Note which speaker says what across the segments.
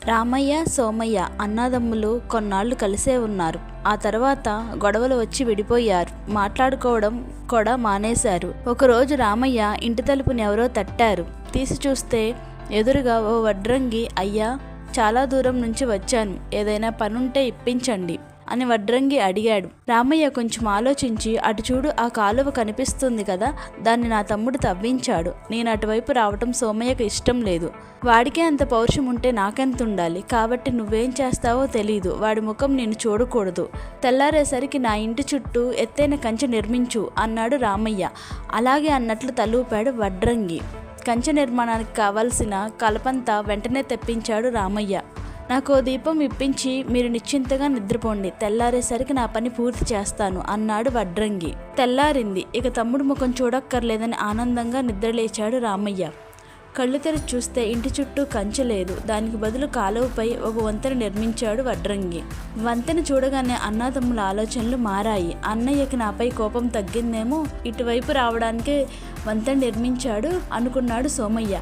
Speaker 1: రామయ్య, సోమయ్య అన్నదమ్ములు కొన్నాళ్ళు కలిసే ఉన్నారు. ఆ తర్వాత గొడవలు వచ్చి విడిపోయారు. మాట్లాడుకోవడం కూడా మానేశారు. ఒకరోజు రామయ్య ఇంటి తలుపుని ఎవరో తట్టారు. తీసి చూస్తే ఎదురుగా ఓ వడ్రంగి, అయ్యా, చాలా దూరం నుంచి వచ్చాను, ఏదైనా పనుంటే ఇప్పించండి అని వడ్రంగి అడిగాడు. రామయ్య కొంచెం ఆలోచించి, అటు చూడు, ఆ కాలువ కనిపిస్తుంది కదా, దాన్ని నా తమ్ముడు తవ్వించాడు. నేను అటువైపు రావటం సోమయ్యకు ఇష్టం లేదు. వాడికే అంత పౌరుషం ఉంటే నాకెంత ఉండాలి. కాబట్టి నువ్వేం చేస్తావో తెలీదు. వాడి ముఖం నేను చూడకూడదు. తెల్లారేసరికి నా ఇంటి చుట్టూ ఎత్తైన కంచె నిర్మించు అన్నాడు రామయ్య. అలాగే అన్నట్లు తలూపాడు వడ్రంగి. కంచె నిర్మాణానికి కావలసిన కలపంతా వెంటనే తెప్పించాడు రామయ్య. నాకు ఓ దీపం ఇప్పించి మీరు నిశ్చింతగా నిద్రపోండి, తెల్లారేసరికి నా పని పూర్తి చేస్తాను అన్నాడు వడ్రంగి. తెల్లారింది. ఇక తమ్ముడు ముఖం చూడక్కర్లేదని ఆనందంగా నిద్రలేచాడు రామయ్య. కళ్ళు తెరిచి చూస్తే ఇంటి చుట్టూ కంచె లేదు. దానికి బదులు కాలువపై ఒక వంతెన నిర్మించాడు వడ్రంగి. వంతెన చూడగానే అన్నదమ్ముల ఆలోచనలు మారాయి. అన్నయ్యకి నాపై కోపం తగ్గిందేమో, ఇటువైపు రావడానికి వంతెన నిర్మించాడు అనుకున్నాడు సోమయ్య.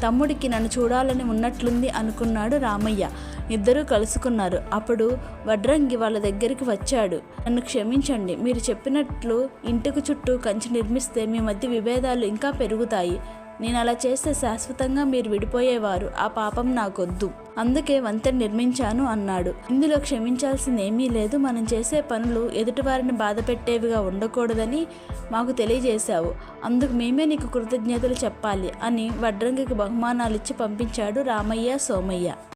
Speaker 1: తమ్ముడికి నన్ను చూడాలని ఉన్నట్లుంది అనుకున్నాడు రామయ్య. ఇద్దరూ కలుసుకున్నారు. అప్పుడు వడ్రంగి వాళ్ళ దగ్గరికి వచ్చాడు. నన్ను క్షమించండి, మీరు చెప్పినట్లు ఇంటికి చుట్టూ కంచె నిర్మిస్తే మీ మధ్య విభేదాలు ఇంకా పెరుగుతాయి. నేను అలా చేస్తే శాశ్వతంగా మీరు విడిపోయేవారు. ఆ పాపం నాకొద్దు. అందుకే వంతెన నిర్మించాను అన్నాడు. ఇందులో క్షమించాల్సింది ఏమీ లేదు. మనం చేసే పనులు ఎదుటివారిని బాధ పెట్టేవిగా ఉండకూడదని మాకు తెలియజేశావు. అందుకు మేమే నీకు కృతజ్ఞతలు చెప్పాలి అని వడ్రంగికి బహుమానాలిచ్చి పంపించాడు రామయ్య, సోమయ్య.